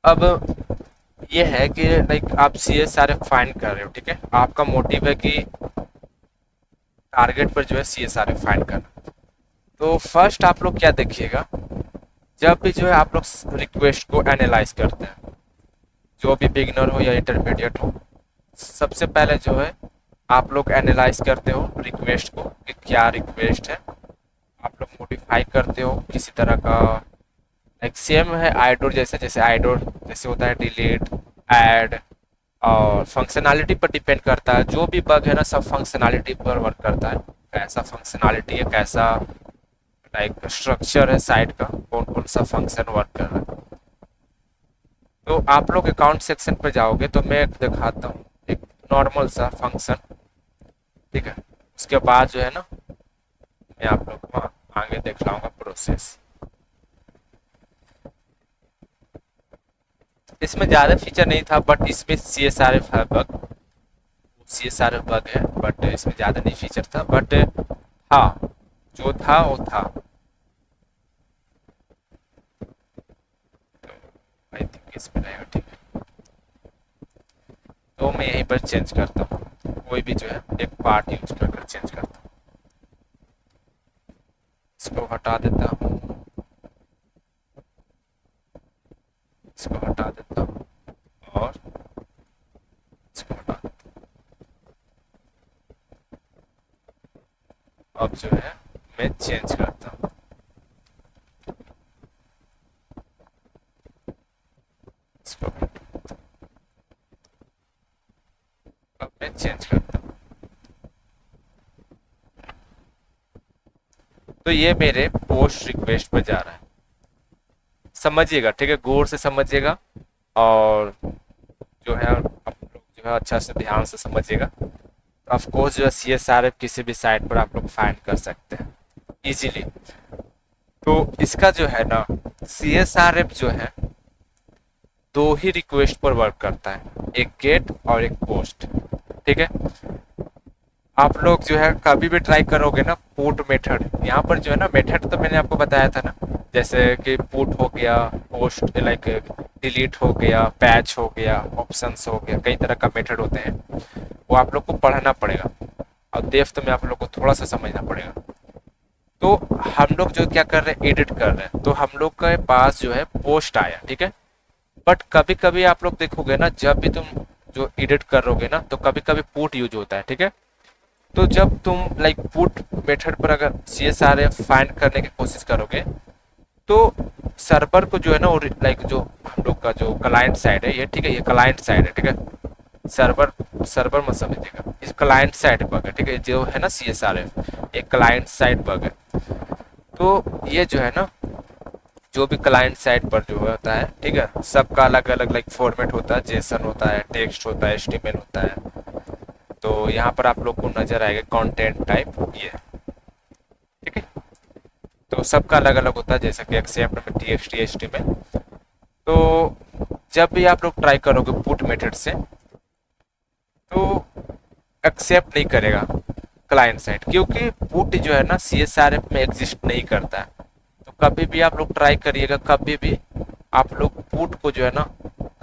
अब ये है कि लाइक आप CSRF फाइंड कर रहे हो, ठीक है, आपका मोटिव है कि टारगेट पर जो है CSRF फाइंड करना। तो फर्स्ट आप लोग क्या देखिएगा, जब भी जो है आप लोग रिक्वेस्ट को एनालाइज करते हैं, जो भी बिगिनर हो या इंटरमीडिएट हो, सबसे पहले जो है आप लोग एनालाइज करते हो रिक्वेस्ट को कि क्या रिक्वेस्ट है। आप लोग मॉडिफाई करते हो किसी तरह का, लाइक सेम है आइडोर जैसे, जैसे आइडोर जैसे होता है डिलीट, ऐड, और फंक्शनैलिटी पर डिपेंड करता है। जो भी बग है ना, सब फंक्शनैलिटी पर वर्क करता है। कैसा फंक्शनैलिटी है, कैसा लाइक स्ट्रक्चर है साइट का, कौन कौन सा फंक्शन वर्क कर रहा है। तो आप लोग अकाउंट सेक्शन पर जाओगे तो मैं एक दिखाता हूँ एक नॉर्मल सा फंक्शन, ठीक है। उसके बाद जो है ना मैं आप लोग को आगे दिखलाऊंगा प्रोसेस। इसमें ज़्यादा फीचर नहीं था, बट इसमें CSRF है बग, CSRF बग है, बट इसमें ज़्यादा नहीं फीचर था, बट हाँ जो था वो था। आई थिंक इसमें रहेगा, ठीक है। तो मैं यहीं पर चेंज करता हूँ, कोई भी जो है एक पार्ट यूज कर चेंज करता हूँ। इसको हटा देता हूँ, इसको हटा देता हूँ, और इसको हटा देता हूँ। अब जो है मैं चेंज करता हूँ, इसको अब मैं चेंज करता हूँ। तो ये मेरे पोस्ट रिक्वेस्ट पर जा रहा है, समझिएगा, ठीक है, गौर से समझिएगा, और जो है आप लोग जो है अच्छा से ध्यान से समझिएगा। ऑफ कोर्स जो है CSRF किसी भी साइट पर आप लोग फाइंड कर सकते हैं इजीली। तो इसका जो है ना CSRF जो है दो ही रिक्वेस्ट पर वर्क करता है, एक गेट और एक पोस्ट, ठीक है। आप लोग जो है कभी भी ट्राई करोगे ना पुट मेथड, यहाँ पर जो है ना मेथड तो मैंने आपको बताया था ना, जैसे कि पुट हो गया, पोस्ट लाइक डिलीट हो गया, पैच हो गया, ऑप्शंस हो गया, कई तरह का मेथड होते हैं। वो आप लोग को पढ़ना पड़ेगा, और डेप्थ में आप लोग को थोड़ा सा समझना पड़ेगा। तो हम लोग जो क्या कर रहे हैं, एडिट कर रहे हैं, तो हम लोग के पास जो है पोस्ट आया, ठीक है। बट कभी कभी आप लोग देखोगे ना, जब भी तुम जो एडिट करोगे ना, तो कभी कभी पुट यूज होता है, ठीक है। तो जब तुम लाइक पुट मेथड पर अगर CSRF फाइंड करने की कोशिश करोगे, तो सर्वर को जो है ना, लाइक जो हम लोग का जो क्लाइंट साइड है ये, ठीक है, ये क्लाइंट साइड है, ठीक है। सर्वर सर्वर मत समझिएगा, इस क्लाइंट साइड बग है, ठीक है, जो है ना CSRF एक क्लाइंट साइड बग है। तो ये जो है ना, जो भी क्लाइंट साइड पर जो होता है, ठीक है, सबका अलग अलग लाइक फॉर्मेट होता है, जेसन होता है, टेक्स्ट होता है, HTML होता है। तो यहाँ पर आप लोग को नजर आएगा कंटेंट टाइप ये, ठीक है। तो सबका अलग अलग होता है, जैसा कि एक्सेप्ट में TXT HTML। तो जब भी आप लोग ट्राई करोगे पुट मेथड से, तो एक्सेप्ट नहीं करेगा क्लाइंट साइड, क्योंकि पुट जो है ना CSRF में एग्जिस्ट नहीं करता है। तो कभी भी आप लोग ट्राई करिएगा, कभी भी आप लोग पुट को जो है ना,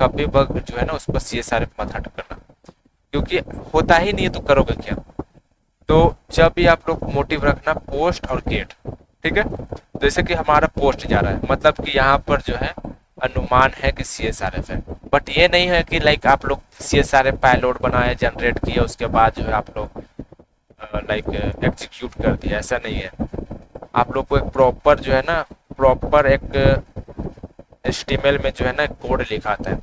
कभी बग जो है ना उसको CSRF मत हट करना, क्योंकि होता ही नहीं है तो करोगे क्या। तो जब भी आप लोग मोटिव रखना पोस्ट और गेट, ठीक है। जैसे कि हमारा पोस्ट जा रहा है, मतलब कि यहाँ पर जो है अनुमान है कि CSRF है, बट ये नहीं है कि लाइक आप लोग CSRF पायलट बनाए, जनरेट किया, उसके बाद जो है आप लोग लाइक एग्जीक्यूट कर दिया, ऐसा नहीं है। आप लोग को एक प्रॉपर जो है ना, प्रॉपर एक HTML में जो है ना कोड लिखा आता है।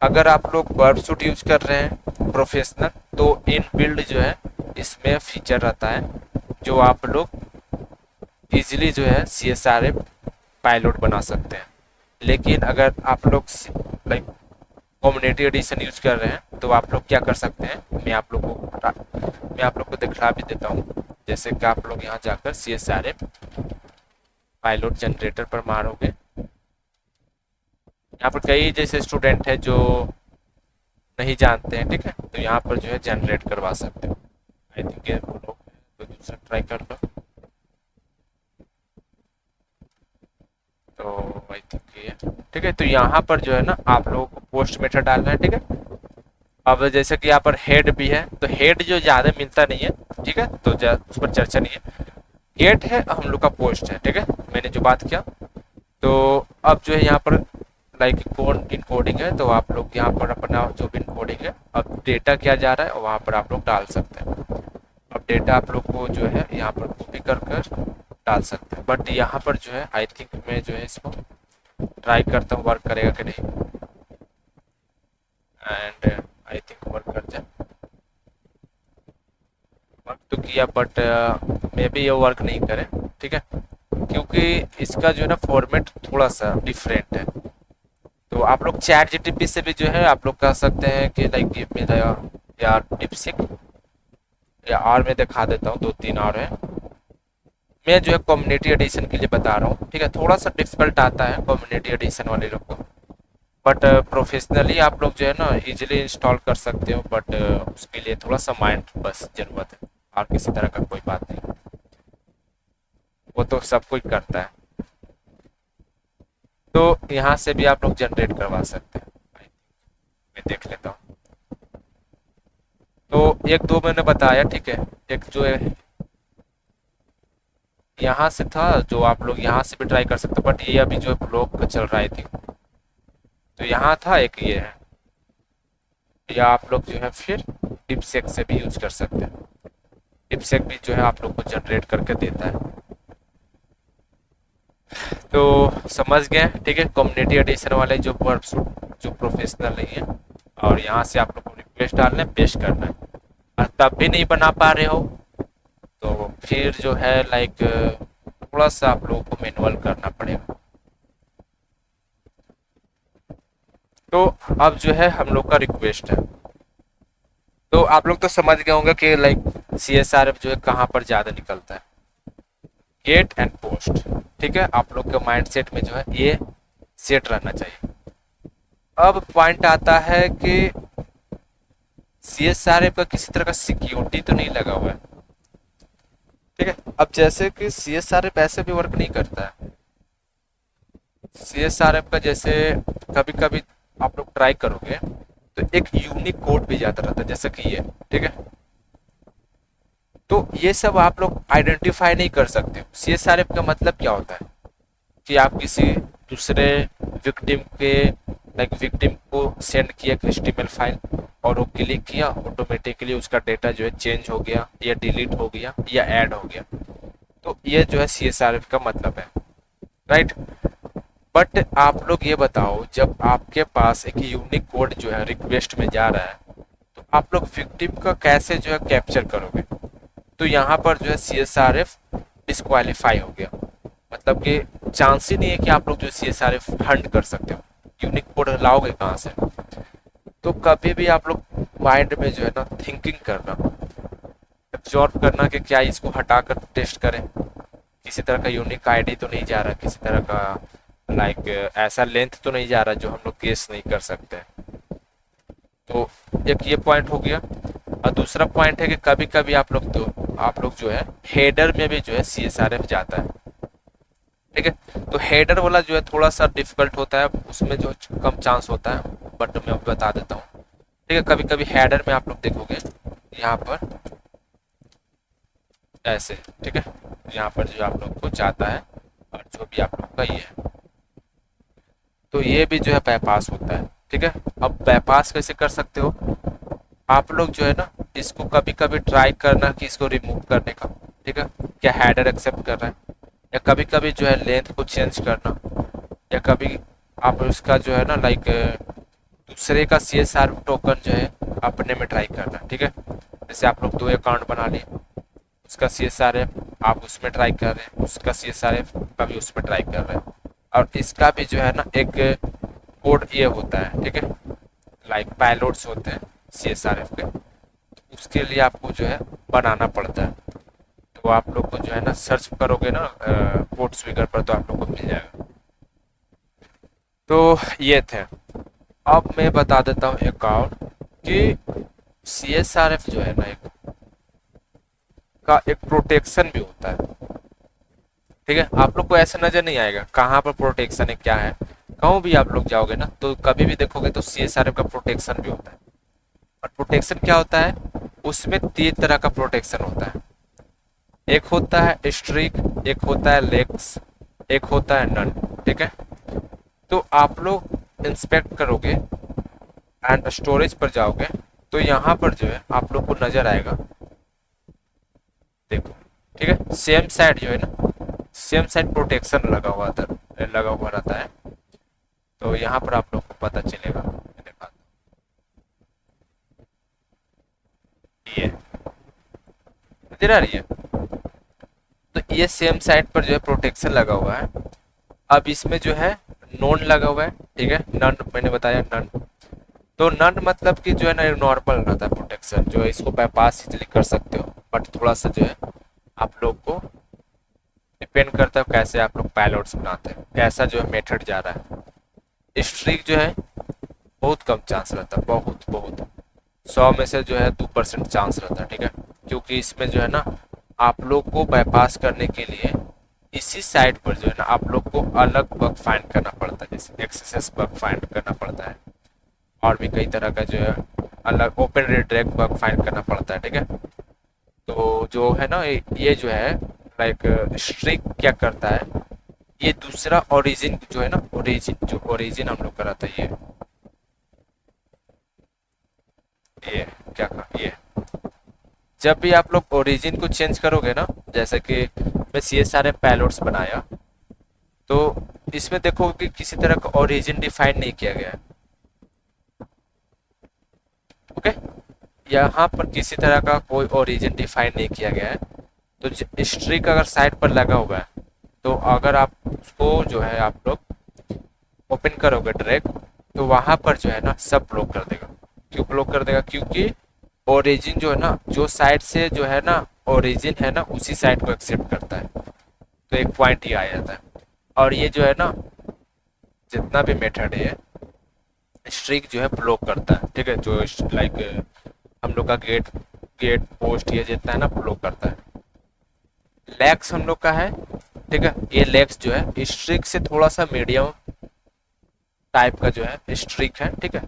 अगर आप लोग वर्ब सूट यूज कर रहे हैं प्रोफेशनल, तो इन बिल्ड जो है इसमें फीचर रहता है, जो आप लोग इजीली जो है CSRF पायलट बना सकते हैं। लेकिन अगर आप लोग लाइक कम्युनिटी एडिशन यूज कर रहे हैं, तो आप लोग क्या कर सकते हैं, मैं आप लोग को दिखा भी देता हूँ। जैसे कि आप लोग यहाँ जाकर CSRF पायलट जनरेटर पर मारोगे, यहाँ पर कई जैसे स्टूडेंट है जो नहीं जानते हैं, ठीक है, तो यहाँ पर जो है जनरेट करवा सकते हो। आई थिंक ये वो लोग तो दूसरा ट्राई कर लो। तो वही थिंक ये, ठीक है। तो यहाँ पर जो है ना आप लोगों को पोस्ट मेथड डालना है, ठीक है। अब जैसे कि यहाँ पर हेड भी है, तो हेड जो ज़्यादा मिलता नहीं है, ठीक है, तो उस पर चर्चा नहीं है। गेट है हम लोग का पोस्ट है, ठीक है, मैंने जो बात किया। तो अब जो है यहाँ पर लाइक कौन इनकोडिंग है, तो आप लोग यहाँ पर अपना जो भी इनकोडिंग है, अब डेटा क्या जा रहा है वहाँ पर आप लोग डाल सकते हैं। अब डेटा आप लोग को जो है यहाँ पर कॉपी कर कर डाल सकते हैं, बट यहाँ पर जो है आई थिंक मैं जो है इसको ट्राई करता हूँ वर्क करेगा कि नहीं, एंड आई थिंक वर्क कर जाए। वर्क तो किया बट मे बी ये वर्क नहीं करे, ठीक है, क्योंकि इसका जो है ना फॉर्मेट थोड़ा सा डिफरेंट है। तो आप लोग चैट जीटीपी से भी जो है आप लोग कह सकते हैं कि लाइक गिव मी द यार डिपसिक, या और मैं दिखा देता हूँ, 2-3 और है। मैं जो है कम्युनिटी एडिशन के लिए बता रहा हूँ, ठीक है, थोड़ा सा डिफिकल्ट आता है कम्युनिटी एडिशन वाले लोग को, बट प्रोफेशनली आप लोग जो है ना इजीली इंस्टॉल कर सकते हो, बट उसके लिए थोड़ा सा माइंड बस ज़रूरत है, और किसी तरह का कोई बात नहीं, वो तो सब कोई करता है। तो यहाँ से भी आप लोग जनरेट करवा सकते हैं, मैं देख लेता हूँ। तो एक दो मैंने बताया, ठीक है, एक जो है यहाँ से था, जो आप लोग यहाँ से भी ट्राई कर सकते हो, बट ये अभी जो है ब्लॉक चल रहा है थी। तो यहाँ था एक ये है, या आप लोग जो है फिर डिपसेक से भी यूज कर सकते हैं। डिपसेक भी जो है आप लोग को जनरेट करके देता है। तो समझ गए, ठीक है, कम्युनिटी एडिशन वाले जो वर्ब्स जो प्रोफेशनल नहीं है, और यहाँ से आप लोग को रिक्वेस्ट डालना है, पेस्ट करना है, और तब भी नहीं बना पा रहे हो तो फिर जो है लाइक थोड़ा सा आप लोगों को मैनुअल करना पड़ेगा। तो अब जो है हम लोग का रिक्वेस्ट है, तो आप लोग तो समझ गए होंगे कि like C S R F जो है कहाँ पर ज़्यादा निकलता है, गेट एंड पोस्ट, ठीक है, आप लोग के माइंड सेट में जो है ये सेट रहना चाहिए। अब पॉइंट आता है कि सी एस आर एफ का किसी तरह का सिक्योरिटी तो नहीं लगा हुआ है, ठीक है। अब जैसे कि सी एस आर एफ ऐसे भी वर्क नहीं करता है। सी एस आर एफ का जैसे कभी कभी आप लोग ट्राई करोगे तो एक यूनिक कोड भी जाता रहता है, जैसे कि ये, ठीक है। तो ये सब आप लोग आइडेंटिफाई नहीं कर सकते। सी एस आर एफ का मतलब क्या होता है कि आप किसी दूसरे विक्टिम के लाइक विक्टिम को सेंड किया एचटीएमएल फाइल, और वो क्लिक किया, ऑटोमेटिकली उसका डेटा जो है चेंज हो गया, या डिलीट हो गया, या ऐड हो गया। तो ये जो है सी एस आर एफ का मतलब है, राइट। बट आप लोग ये बताओ, जब आपके पास एक यूनिक कोड जो है रिक्वेस्ट में जा रहा है, तो आप लोग विक्टिम का कैसे जो है कैप्चर करोगे। तो यहाँ पर जो है C S R F disqualify हो गया, मतलब कि चांस ही नहीं है कि आप लोग जो C S R F hunt कर सकते हो, यूनिक कोड लाओगे कहाँ से। तो कभी भी आप लोग माइंड में जो है ना थिंकिंग करना, एब्जॉर्ब करना कि क्या इसको हटाकर टेस्ट करें, किसी तरह का यूनिक आईडी तो नहीं जा रहा, किसी तरह का लाइक ऐसा लेंथ तो नहीं जा रहा जो हम लोग केस नहीं कर सकते। तो एक ये पॉइंट हो गया। और दूसरा पॉइंट है कि कभी कभी आप लोग जो है हेडर में भी जो है सी एस आर एफ जाता है, ठीक है। तो हेडर वाला जो है थोड़ा सा डिफिकल्ट होता है, उसमें जो कम चांस होता है, बट मैं बता देता हूँ, ठीक है। कभी कभी हेडर में आप लोग देखोगे यहाँ पर ऐसे, ठीक है, यहाँ पर जो आप लोग को जाता है, और जो भी आप लोग का ये है, तो ये भी जो है बाईपास होता है, ठीक है। अब बाईपास कैसे कर सकते हो आप लोग जो है ना, इसको कभी कभी ट्राई करना कि इसको रिमूव करने का, ठीक है, क्या हेडर एक्सेप्ट कर रहा है, या कभी कभी जो है लेंथ को चेंज करना, या कभी आप उसका जो है ना लाइक दूसरे का सी एस आर टोकन जो है अपने में ट्राई करना, ठीक है। जैसे आप लोग 2 अकाउंट बना लिए, उसका सी एस आर एफ आप उसमें ट्राई कर रहे हैं, उसका सी एस आर एफ कभी उसमें ट्राई कर रहे हैं, और इसका भी जो है ना एक कोड ये होता है, ठीक है, लाइक पायलोट्स होते हैं सी एस आर एफ के, तो उसके लिए आपको जो है बनाना पड़ता है। तो आप लोग को जो है ना सर्च करोगे ना कोड स्विगर पर, तो आप लोग को मिल जाएगा। तो ये थे। अब मैं बता देता हूँ एक और कि सी एस आर एफ जो है ना एक का एक प्रोटेक्शन भी होता है, ठीक है, आप लोग को ऐसा नजर नहीं आएगा कहाँ पर प्रोटेक्शन है क्या है। कहूँ भी आप लोग जाओगे ना तो कभी भी देखोगे तो CSRF का प्रोटेक्शन भी होता है। और प्रोटेक्शन क्या होता है, उसमें 3 तरह का प्रोटेक्शन होता है। एक होता है स्ट्रिक, एक होता है लेक्स, एक होता है नन। ठीक है, तो आप लोग इंस्पेक्ट करोगे एंड स्टोरेज पर जाओगे तो यहाँ पर जो है आप लोग को नजर आएगा, देखो। ठीक है, सेम साइड जो है ना, सेम साइड प्रोटेक्शन लगा हुआ रहता है। तो यहाँ पर आप लोग को पता चलेगा, मैं दिखाता हूँ। ये नजर आ रही है, तो ये सेम साइड पर जो है प्रोटेक्शन लगा हुआ है। अब इसमें जो है नॉन लगा हुआ है, ठीक है, नन मैंने बताया नन। तो नन मतलब कि जो है ना नॉर्मल रहता है प्रोटेक्शन, जो है इसको बाईपास इजिली कर सकते हो, बट थोड़ा सा जो है आप लोग को डिपेंड करता है कैसे आप लोग पायलट्स बनाते हैं, कैसा जो है मेथड जा रहा है। स्ट्रिक जो है बहुत कम चांस रहता है, बहुत बहुत 100 में से जो है 2% चांस रहता है। ठीक है, क्योंकि इसमें जो है ना आप लोग को बाईपास करने के लिए इसी साइड पर जो है ना आप लोग को अलग बग फाइंड करना पड़ता है, जैसे एक्सेस बग फाइंड करना पड़ता है, और भी कई तरह का जो है अलग ओपन रिडायरेक्ट बग फाइंड करना पड़ता है। ठीक है, तो जो है ना ये जो है लाइक स्ट्रिक क्या करता है, ये दूसरा ओरिजिन जो है ना, ओरिजिन हम लोग का रहता है, ये क्या कहा ये, जब भी आप लोग ओरिजिन को चेंज करोगे ना, जैसे कि मैं CSRF पैलोड्स बनाया तो इसमें देखोगे कि किसी तरह का ओरिजिन डिफाइन नहीं किया गया है। ओके, यहाँ पर किसी तरह का कोई ओरिजिन डिफाइन नहीं किया गया है। तो स्ट्रिक अगर साइड पर लगा हुआ है तो अगर आप उसको जो है आप लोग ओपन करोगे डायरेक्ट, तो वहां पर जो है ना सब ब्लॉक कर देगा। क्यों ब्लॉक कर देगा, क्योंकि ओरिजिन जो है ना, जो साइड से जो है ना ओरिजिन है ना उसी साइड को एक्सेप्ट करता है। तो एक पॉइंट ये आ जाता है। और ये जो है ना जितना भी मेथड है स्ट्रिक जो है ब्लॉक करता है। ठीक है, जो लाइक हम लोग का गेट गेट पोस्ट ये जितना है ना ब्लॉक करता है। लैक्स हम लोग का है, ठीक है, ये लैक्स जो है स्ट्रिक से थोड़ा सा मीडियम टाइप का जो है स्ट्रिक है। ठीक है,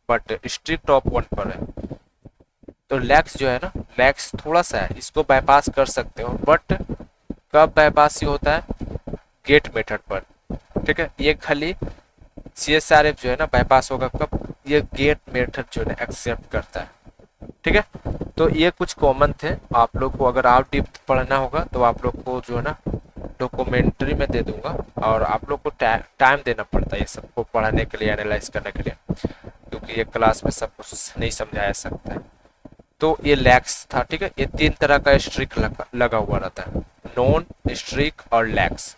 बट स्ट्रिक टॉप 1 पर है। तो लैक्स जो है ना, लैक्स थोड़ा सा है, इसको बाईपास कर सकते हो, बट कब बाईपास ये होता है, गेट मेथड पर। ठीक है, ये खाली CSRF जो है ना बाईपास होगा कब, ये गेट मेथड जो है ना एक्सेप्ट करता है। ठीक है, तो ये कुछ कॉमन थे। आप लोग को अगर और डीप पढ़ना होगा तो आप लोग को जो है ना डॉक्यूमेंट्री में दे दूंगा, और आप लोग को टाइम देना पड़ता है ये सबको पढ़ने के लिए, एनालाइज करने के लिए, क्योंकि ये क्लास में सब कुछ नहीं समझाया सकता है। तो ये लैक्स था। ठीक है, ये 3 तरह का स्ट्रिक लगा हुआ रहता है, नॉन, स्ट्रिक और लैक्स।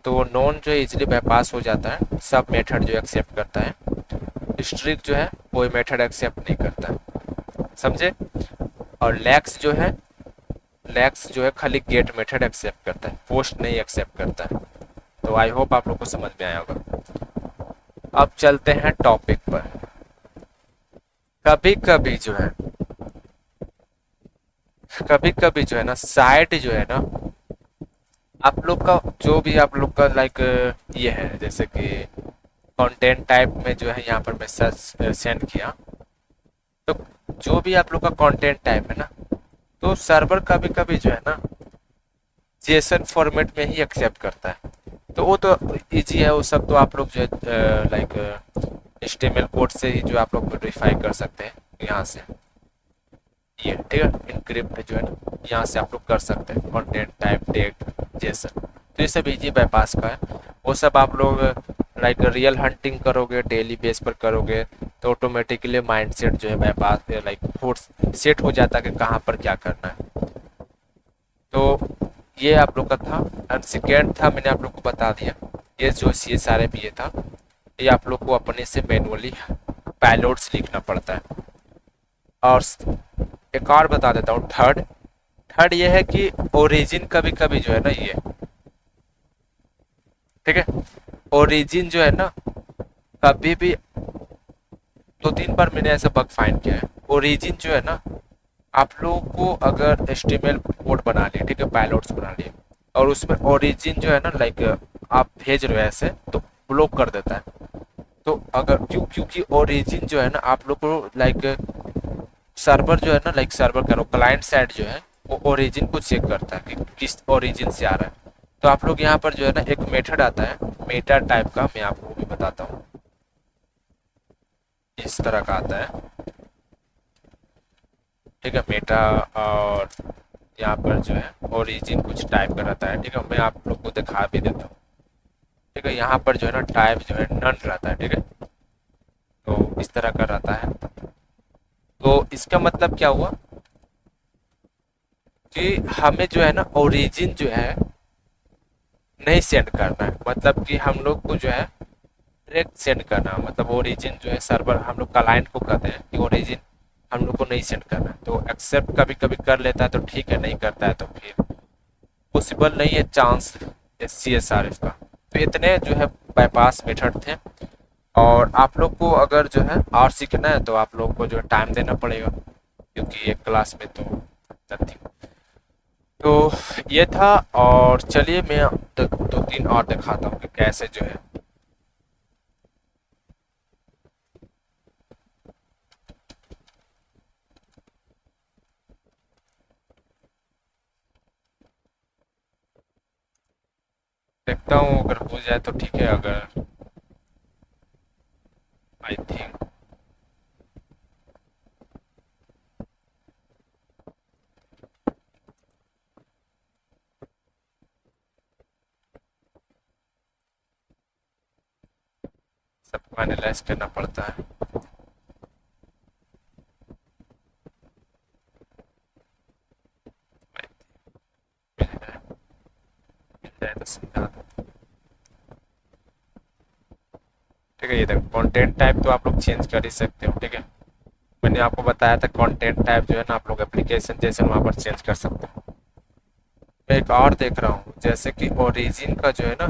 तो नॉन जो है इजिली बाईपास हो जाता है, सब मेथड जो एक्सेप्ट करता है। स्ट्रिक जो है कोई मेथड एक्सेप्ट नहीं करता है, समझे। और लैक्स जो है खाली गेट मेथड एक्सेप्ट करता है, पोस्ट नहीं एक्सेप्ट करता है। तो आई होप आप लोग को समझ में आया होगा। अब चलते हैं टॉपिक पर। कभी कभी जो है ना साइट जो है ना आप लोग का, जो भी आप लोग का लाइक ये है, जैसे कि कंटेंट टाइप में जो है यहाँ पर मैं सर्च सेंड किया, तो जो भी आप लोग का कंटेंट टाइप है ना, तो सर्वर कभी कभी जो है ना जेसन फॉर्मेट में ही एक्सेप्ट करता है। तो वो तो इजी है, वो सब तो आप लोग जो है लाइक HTML कोड से ही जो आप लोग वेरीफाई कर सकते हैं यहाँ से। ये ठीक है, इनक्रिप्ट जो है ना यहाँ से आप लोग कर सकते हैं, कंटेंट टाइप टैग जेसन। तो ये सब इजी बाईपास का है। वो सब आप लोग लाइक रियल हंटिंग करोगे, डेली बेस पर करोगे, तो ऑटोमेटिकली माइंडसेट जो है बाईपास लाइक फोर्स सेट हो जाता है कि कहाँ पर क्या करना है। तो ये आप लोग का था। एंड सेकेंड था, मैंने आप लोग को बता दिया, ये जो CSRF ये था, ये आप लोग को अपने से मैनुअली पैलोड्स लिखना पड़ता है। और एक और बता देता हूँ, थर्ड ये है कि ओरिजिन कभी कभी जो है ना ये, ठीक है, ओरिजिन जो है ना कभी भी 2-3 बार मैंने ऐसा बग फाइंड किया है। ओरिजिन जो है ना आप लोगों को अगर HTML कोड बना लिए, ठीक है, पायलट्स बना लिए, और उसमें ओरिजिन जो है ना लाइक आप भेज रहे हो ऐसे तो ब्लॉक कर देता है। तो अगर क्योंकि ओरिजिन जो है ना आप लोग को लाइक सर्वर जो है ना लाइक सर्वर करो क्लाइंट साइड जो है वो ओरिजिन को चेक करता है कि किस ओरिजिन से आ रहा है। तो आप लोग यहाँ पर जो है ना एक मेथड आता है मेटा टाइप का, मैं आपको भी बताता हूँ। इस तरह का आता है, ठीक है मेटा। और यहाँ पर जो है ओरिजिन कुछ टाइप का रहता है, ठीक है मैं आप लोग को दिखा भी देता हूँ। ठीक है यहाँ पर जो है ना टाइप जो है नन रहता है, ठीक है तो इस तरह का रहता है। तो इसका मतलब क्या हुआ कि हमें जो है ना ओरिजिन जो है नहीं सेंड करना है, मतलब कि हम लोग को जो है डायरेक्ट सेंड करना है। मतलब ओरिजिन जो है सर्वर हम लोग क्लाइंट को कहते हैं कि ओरिजिन हम लोग को नहीं सेंड करना है। तो एक्सेप्ट कभी कभी कर लेता है तो ठीक है, नहीं करता है तो फिर पॉसिबल नहीं है चांस CSRF का। तो इतने जो है बाईपास मेथड थे। और आप लोग को अगर जो है और सीखना है तो आप लोग को जो है टाइम देना पड़ेगा, क्योंकि एक क्लास में तो नथिंग। तो ये था। और चलिए मैं दो तीन और दिखाता हूँ कि कैसे जो है देखता हूँ, अगर हो जाए तो ठीक है, अगर आई थिंक सबको एनालाइज करना पड़ता है। मिल जाए, मिल जाए तो समझा दो। ठीक है ये देखो कंटेंट टाइप तो आप लोग चेंज कर ही सकते हो, ठीक है मैंने आपको बताया था कंटेंट टाइप जो है ना आप लोग एप्लीकेशन जैसे वहाँ पर चेंज कर सकते हो। मैं एक और देख रहा हूँ जैसे कि ओरिजिन का जो है ना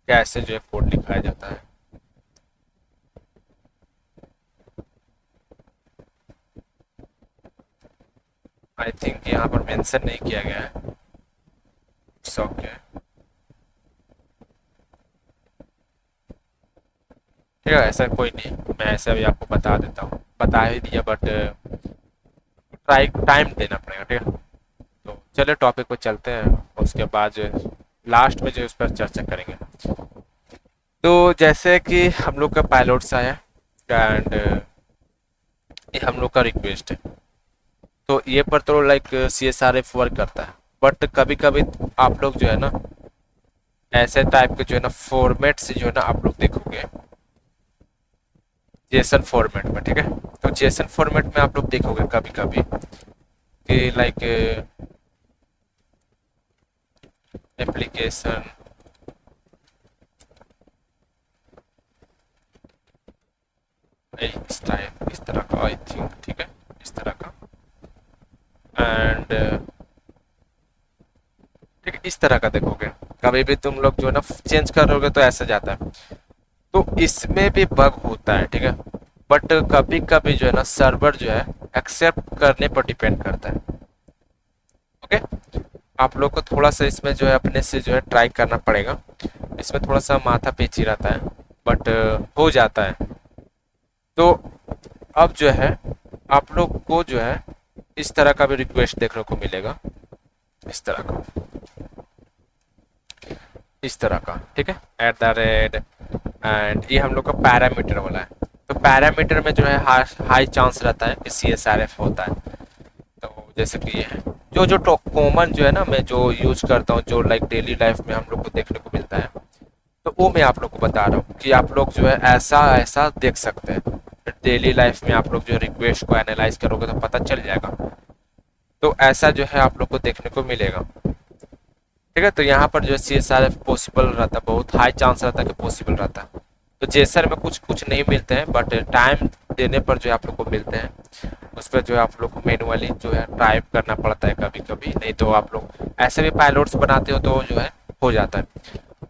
कैसे जो है कोड लिखाया जाता है। आई थिंक यहाँ पर मेंशन नहीं किया गया है। इट्स ओके, ठीक है ऐसा कोई नहीं, मैं ऐसे अभी आपको बता देता हूँ, बता ही दिया बट ट्राई टाइम देना पड़ेगा, ठीक है। तो चलिए टॉपिक पे चलते हैं, उसके बाद जो है लास्ट में जो है उस पर चर्चा करेंगे। तो जैसे कि हम लोग का पायलट्स आया एंड ये हम लोग का रिक्वेस्ट है, तो ये पर तो लाइक CSRF वर्क करता है। बट कभी कभी आप लोग जो है ना ऐसे टाइप के जो है ना फॉर्मेट से जो है ना आप लोग देखोगे जेसन फॉर्मेट में, ठीक है तो जेसन फॉर्मेट में आप लोग देखोगे कभी कभी कि लाइक एप्लीकेशन इस टाइप इस तरह का आई थिंक, ठीक है इस तरह का एंड ठीक है इस तरह का देखोगे। कभी भी तुम लोग जो है ना चेंज करोगे तो ऐसा जाता है। तो इसमें भी बग होता है, ठीक है बट कभी कभी जो है ना सर्वर जो है एक्सेप्ट करने पर डिपेंड करता है। ओके आप लोग को थोड़ा सा इसमें जो है अपने से जो है ट्राई करना पड़ेगा। इसमें थोड़ा सा माथा पेची रहता है बट हो जाता है। तो अब जो है आप लोग को जो है इस तरह का भी रिक्वेस्ट देखने को मिलेगा, इस तरह का इस तरह का, ठीक है @ एंड ये हम लोग का पैरामीटर वाला है। तो पैरामीटर में जो है हाई चांस रहता है कि CSRF होता है। तो जैसे कि ये है जो जो कॉमन जो है ना मैं जो यूज करता हूँ जो लाइक डेली लाइफ में हम लोग को देखने को मिलता है, तो वो मैं आप लोग को बता रहा हूँ कि आप लोग जो है ऐसा ऐसा देख सकते हैं। डेली लाइफ में आप लोग जो रिक्वेस्ट को एनालाइज करोगे तो पता चल जाएगा। तो ऐसा जो है आप लोग को देखने को मिलेगा, ठीक है तो यहाँ पर जो है CSRF पॉसिबल रहता है, बहुत हाई चांस रहता है कि पॉसिबल रहता है। तो जेसर में कुछ कुछ नहीं मिलते हैं बट टाइम देने पर जो है आप लोग को मिलते हैं। उस पर जो है आप लोग को मैनुअली जो है टाइप करना पड़ता है कभी कभी, नहीं तो आप लोग ऐसे भी पायलट्स बनाते हो तो जो है हो जाता है।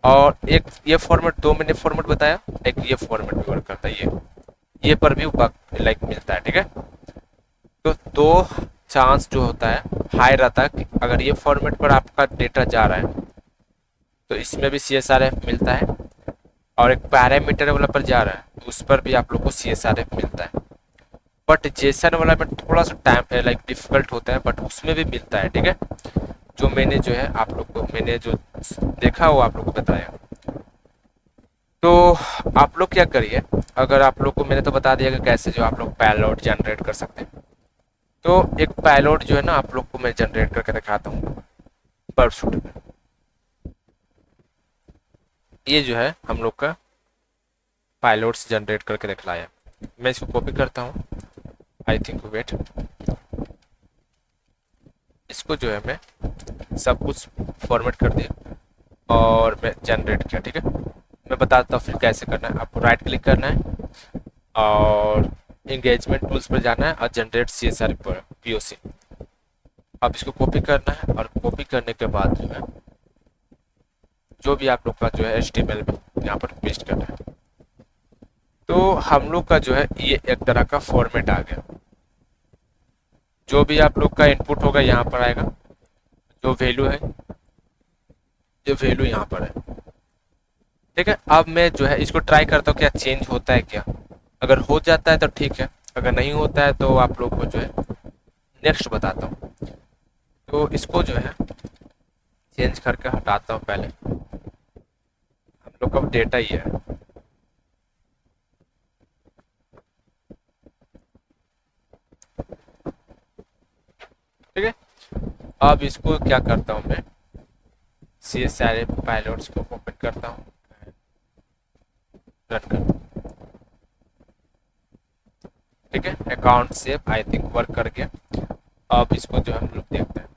और एक ये फॉर्मेट दो मैंने फॉर्मेट बताया, एक ये फॉर्मेट भी वर्क करता है, ये पर भी बग लाइक मिलता है, ठीक है तो दो चांस जो होता है हाई रहता है कि अगर ये फॉर्मेट पर आपका डेटा जा रहा है तो इसमें भी CSRF मिलता है। और एक पैरामीटर वाला पर जा रहा है तो उस पर भी आप लोग को CSRF मिलता है। बट जेसन वाला में थोड़ा सा टाइम लाइक डिफिकल्ट होता है, बट उसमें भी मिलता है, ठीक है। जो मैंने जो है आप लोग को मैंने जो देखा वो आप लोग को बताया। तो आप लोग क्या करिए, अगर आप लोग को मैंने तो बता दिया कि कैसे जो आप लोग पेलोड जनरेट कर सकते हैं। तो एक पेलोड जो है ना आप लोग को मैं जनरेट करके दिखाता हूँ परसूट में। ये जो है हम लोग का पायलट जनरेट करके दिखलाया। मैं इसको कॉपी करता हूँ, आई थिंक वेट। इसको जो है मैं सब कुछ फॉर्मेट कर दिया और मैं जनरेट किया, ठीक है। मैं बताता हूँ फिर कैसे करना है। आपको राइट क्लिक करना है और इंगेजमेंट टूल्स पर जाना है और जनरेट CSR पर POC। अब इसको कॉपी करना है और कॉपी करने के बाद जो है जो भी आप लोग का जो है HTML में यहाँ पर पेस्ट करना है। तो हम लोग का जो है ये एक तरह का फॉर्मेट आ गया। जो भी आप लोग का इनपुट होगा यहाँ पर आएगा, जो वैल्यू है जो वैल्यू यहाँ पर है, ठीक है। अब मैं जो है इसको ट्राई करता हूँ क्या चेंज होता है क्या। अगर हो जाता है तो ठीक है, अगर नहीं होता है तो आप लोग को जो है नेक्स्ट बताता हूँ। तो इसको जो है चेंज करके हटाता हूँ पहले। हम लोग का डेटा ही है, ठीक है। अब इसको क्या करता हूँ मैं, CSRF पायलट्स को ओपन करता हूँ, रन करता हूँ, ठीक है। Account save I think work कर गया। अब इसको जो हम लोग देखते हैं,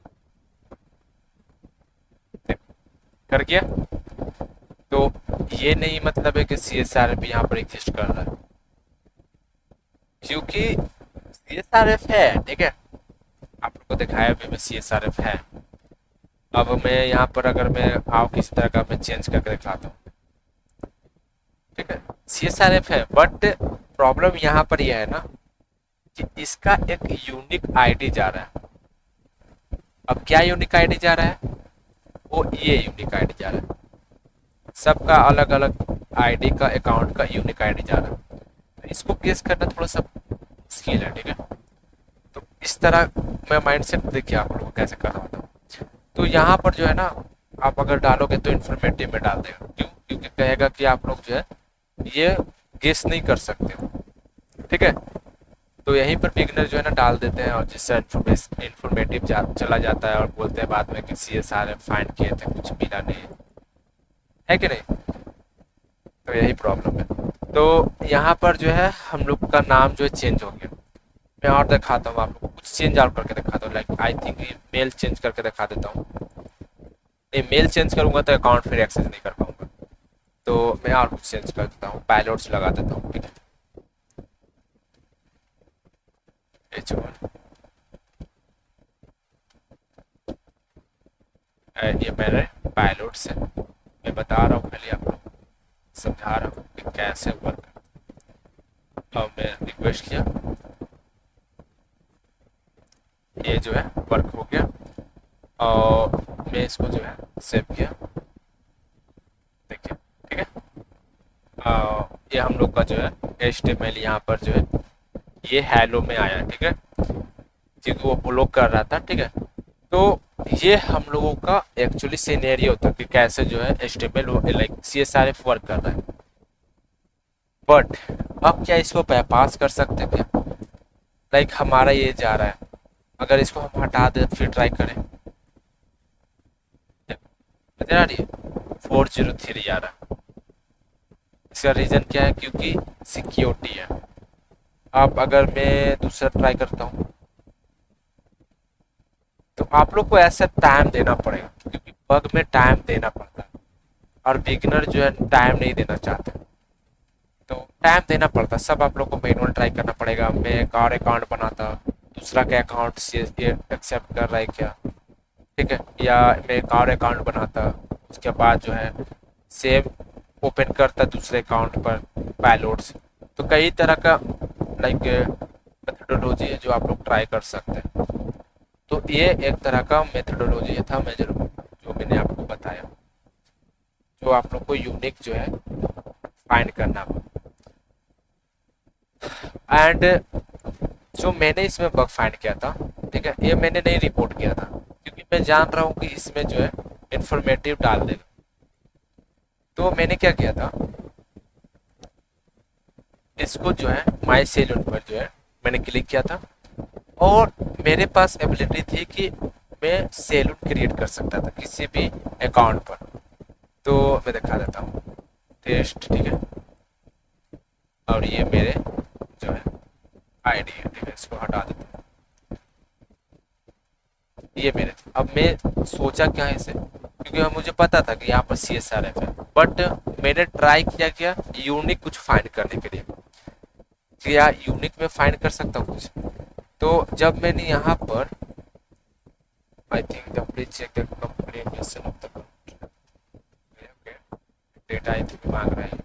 देखो कर गया। तो ये नहीं मतलब है कि CSRF यहाँ पर एग्जिस्ट कर रहा है, क्योंकि CSRF है, ठीक है। आप लोग को दिखाया भी मैं CSRF है। अब मैं यहाँ पर अगर मैं आओ किसी तरह का मैं चेंज करके दिखाता हूँ, ठीक है। CSRF है बट प्रॉब्लम यहाँ पर यह है ना कि इसका एक यूनिक आईडी जा रहा है। अब क्या यूनिक आईडी जा रहा है, वो ये यूनिक आईडी जा रहा है। सबका अलग अलग आईडी का अकाउंट का यूनिक आईडी जा रहा है। तो इसको गेस करना थोड़ा सा मुश्किल है, ठीक है। तो इस तरह मैं माइंडसेट देखिए आप लोगों को कैसे कर रहा था। तो यहाँ पर जो है ना आप अगर डालोगे तो इन्फॉर्मेटिव में डाल देगा, क्यों, क्योंकि कहेगा कि आप लोग जो है ये गेस नहीं कर सकते हो, ठीक है। तो यहीं पर बिगनर जो है ना डाल देते हैं और जिससे इन्फॉर्मेटिव चला जाता है और बोलते हैं बाद में कि CSRF फाइंड किए थे कुछ मिला नहीं, है कि नहीं। तो यही प्रॉब्लम है। तो यहाँ पर जो है हम लोग का नाम जो है चेंज हो गया। मैं और दिखाता हूँ आप लोग को, कुछ चेंज आउट करके दिखाता हूँ। Like I think mail change करके दिखा देता हूँ। नहीं, मेल चेंज करूँगा तो अकाउंट फिर एक्सेस नहीं कर पाऊंगा। तो मैं और कुछ चेंज कर देता हूँ, पायलट्स लगा देता हूँ, ठीक है। H1 ये मेरे पायलट्स है। मैं बता रहा हूँ पहले आप लोग समझा रहा हूँ कि कैसे वर्क करता है। अब मैं रिक्वेस्ट किया, ये जो है वर्क हो गया और मैं इसको जो है सेव किया, देखिए, ठीक है। ये हम लोग का जो है HTML यहाँ पर जो है ये हेलो में आया, ठीक है, क्योंकि वो ब्लॉक कर रहा था, ठीक है। तो ये हम लोगों का एक्चुअली सिनेरियो था कि कैसे जो है HTML लाइक CSRF वर्क कर रहा है। बट अब क्या इसको बाईपास कर सकते हैं क्या, लाइक हमारा ये जा रहा है, अगर इसको हम हटा दें फिर ट्राई करें, नजर आ रही है 403 आ रहा है। इसका रीज़न क्या है, क्योंकि सिक्योरिटी है। अब अगर मैं दूसरा ट्राई करता हूँ तो आप लोग को ऐसा टाइम देना पड़ेगा, क्योंकि बग में टाइम देना पड़ता है और बिगिनर जो है टाइम नहीं देना चाहते। तो टाइम देना पड़ता, सब आप लोग को मैनुअल ट्राई करना पड़ेगा। मैं एक और अकाउंट बनाता, दूसरा का अकाउंट से एक्सेप्ट कर रहा है क्या, ठीक है, या मैं एक और अकाउंट बनाता, उसके बाद जो है सेम ओपन करता दूसरे अकाउंट पर पायलट्स। तो कई तरह का लाइक मेथडोलॉजी है जो आप लोग ट्राई कर सकते हैं। तो ये एक तरह का मेथडोलॉजी था मैं जो मैंने आपको बताया। तो आप लोग को यूनिक जो है फाइंड करना होगा। एंड जो मैंने इसमें बग फाइंड किया था, ठीक है, ये मैंने नहीं रिपोर्ट किया था क्योंकि मैं जान रहा हूँ कि इसमें जो है इंफॉर्मेटिव डाल देगा। तो मैंने क्या किया था, इसको जो है माई सेलून पर जो है मैंने क्लिक किया था, और मेरे पास एबिलिटी थी कि मैं सेलून क्रिएट कर सकता था किसी भी अकाउंट पर। तो मैं दिखा देता हूँ टेस्ट, ठीक है, और ये मेरे जो है आईडी है, ठीक है, इसको हटा देता हूँ। ये मेरे थे। अब मैं सोचा क्या है इसे, क्योंकि मुझे पता था कि यहाँ पर CSRF है, बट मैंने ट्राई किया क्या यूनिक कुछ फाइंड करने के लिए कि यार यूनिक में फाइंड कर सकता हूँ कुछ। तो जब मैंने यहाँ पर I think the please check the complementation of the data I think मांग रहा है,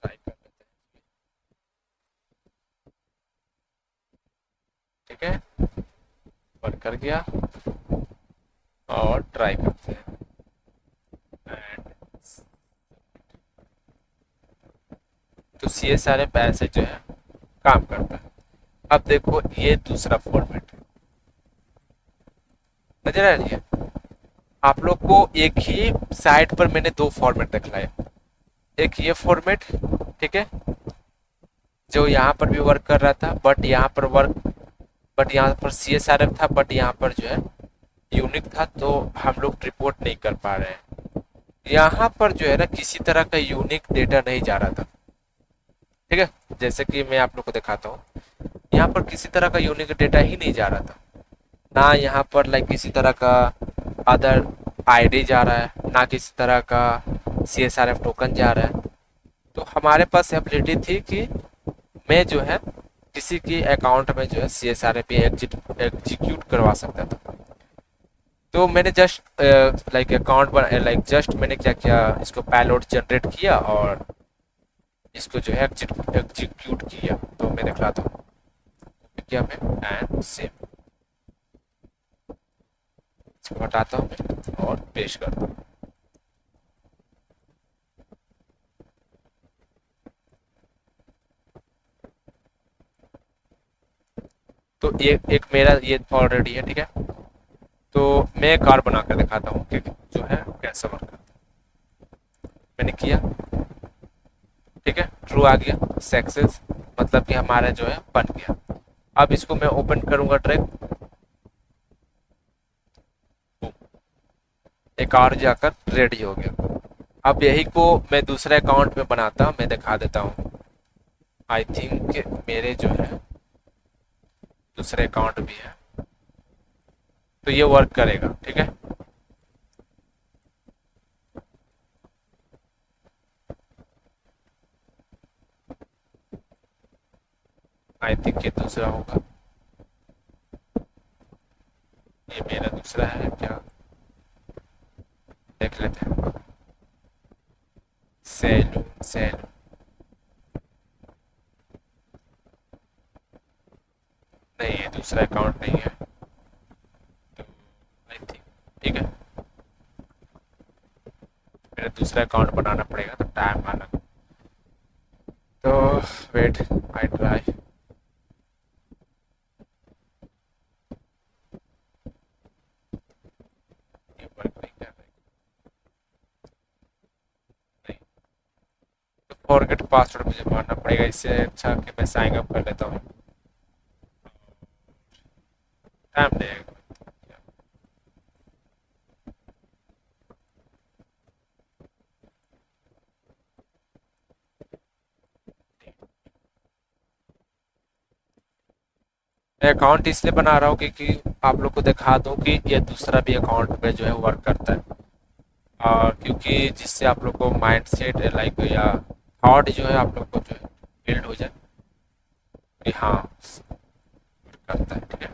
ट्राई कर लेते हैं, ठीक है, वर्क कर गया, और ट्राई करते हैं। एंड तो CSRF ऐसे जो है काम करता है। अब देखो ये दूसरा फॉर्मेट है, नजर आ रही है आप लोग को। एक ही साइट पर मैंने दो फॉर्मेट दिखलाए, एक ये फॉर्मेट, ठीक है, जो यहाँ पर भी वर्क कर रहा था, बट यहाँ पर CSRF था, बट यहाँ पर जो है यूनिक था, तो हम लोग रिपोर्ट नहीं कर पा रहे हैं। यहाँ पर जो है ना किसी तरह का यूनिक डेटा नहीं जा रहा था, ठीक है, जैसे कि मैं आप लोग को दिखाता हूँ, यहाँ पर किसी तरह का यूनिक डेटा ही नहीं जा रहा था। ना यहाँ पर लाइक किसी तरह का अदर आईडी जा रहा है, ना किसी तरह का CSRF टोकन जा रहा है। तो हमारे पास एबिलिटी थी कि मैं जो है किसी के अकाउंट में जो है CSRF एग्जीक्यूट करवा सकता था। तो मैंने जस्ट लाइक अकाउंट बना, लाइक जस्ट मैंने क्या किया, इसको पेलोड जनरेट किया और इसको जो है एग्जीक्यूट किया। तो मैं दिखलाता हूँ, क्या मैं एंड सेव, इसको हटाता हूँ और पेश करता हूँ। तो ये एक मेरा ये ऑलरेडी है, ठीक है। तो मैं कार बना कर दिखाता हूँ कि जो है कैसा वर्क करता है। मैंने किया, ठीक है, ट्रू आ गया, सक्सेस, मतलब कि हमारा जो है बन गया। अब इसको मैं ओपन करूंगा ट्रैक, एक और जाकर रेडी हो गया। अब यही को मैं दूसरे अकाउंट में बनाता हूँ, मैं दिखा देता हूँ। आई थिंक मेरे जो है दूसरे अकाउंट भी है, तो ये वर्क करेगा, ठीक है। आई थिंक ये दूसरा होगा, ये मेरा दूसरा है क्या, देख लेते हैं। सैलून सैलून, नहीं ये दूसरा अकाउंट नहीं है, तो आई थिंक, ठीक है, मेरा दूसरा अकाउंट बनाना पड़ेगा, तो टाइम आना, तो वेट आई ट्राई। ये वर्क नहीं कर रहा है, नहीं, तो फॉरगेट पासवर्ड मुझे मारना पड़ेगा, इससे अच्छा कि मैं साइन अप कर लेता हूँ, टाइम लगेगा। मैं अकाउंट इसलिए बना रहा हूँ क्योंकि आप लोग को दिखा दूँ कि ये दूसरा भी अकाउंट में जो है वर्क करता है, और क्योंकि जिससे आप लोग को माइंड सेट लाइक या थॉट जो है आप लोग को जो है बिल्ड हो जाए कि हाँ work करता है, ठीक है।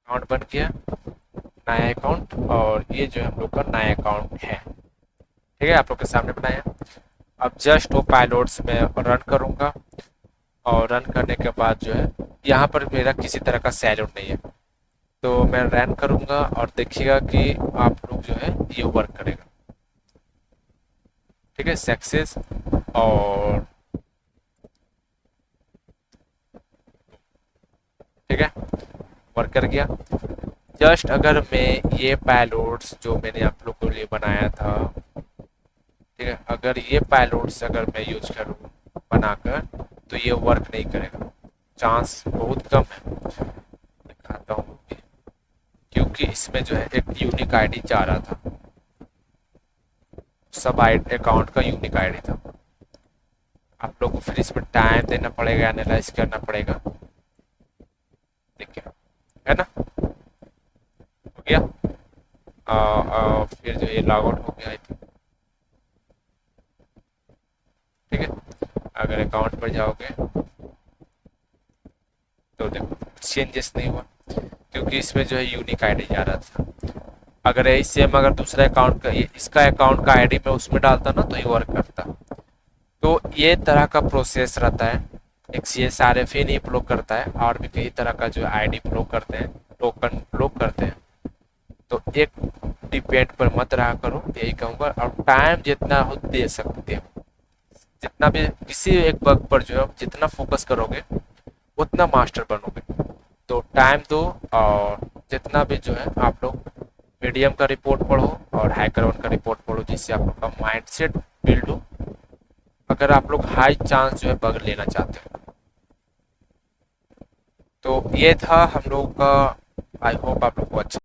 अकाउंट बन गया, नया अकाउंट, और ये जो है हम लोग का नया अकाउंट है। ठीक है, आप लोग के सामने बनाया। अब जस्ट वो पायलोट्स में रन करूँगा, और रन करने के बाद जो है यहाँ पर मेरा किसी तरह का सैलूट नहीं है, तो मैं रन करूँगा और देखिएगा कि आप लोग जो है ये वर्क करेगा। ठीक है, सक्सेस, और ठीक है, वर्क कर गया। जस्ट अगर मैं ये पायलोट्स जो मैंने आप लोग के लिए बनाया था, ठीक है, अगर ये पायलोट्स अगर मैं यूज करूँ बनाकर, तो ये वर्क नहीं करेगा, चांस बहुत कम है। दिखाता हूँ, क्योंकि इसमें जो है एक यूनिक आईडी चाह रहा था, सब अकाउंट का यूनिक आईडी था। आप लोग को फिर इसमें टाइम देना पड़ेगा, एनालाइज करना पड़ेगा। देखिए, है ना, हो गया। फिर जो ये लॉग आउट हो गया आई थिंक। ठीक है, अगर अकाउंट पर जाओगे तो देखो चेंजेस नहीं हुआ, क्योंकि इसमें जो है यूनिक आईडी जा रहा था। अगर यही सेम अगर दूसरे अकाउंट का इसका अकाउंट का आईडी मैं उसमें डालता ना, तो ये वर्क करता। तो ये तरह का प्रोसेस रहता है। एक CSRF ही नहीं ब्लॉक करता है, और भी कई तरह का जो आईडी ब्लॉक करते हैं, टोकन ब्लॉक करते हैं। तो एक डिपेंड पर मत रहा करो, यही कहूँगा। और टाइम जितना हो दे सकते हो, जितना भी किसी एक बग पर जो है जितना फोकस करोगे उतना मास्टर बनोगे। तो टाइम दो, और जितना भी जो है आप लोग मीडियम का रिपोर्ट पढ़ो और हैकर वन का रिपोर्ट पढ़ो, जिससे आप लोग का माइंडसेट बिल्ड हो, अगर आप लोग हाई चांस जो है बग लेना चाहते हो। तो ये था हम लोग का। आई होप आप लोग को अच्छा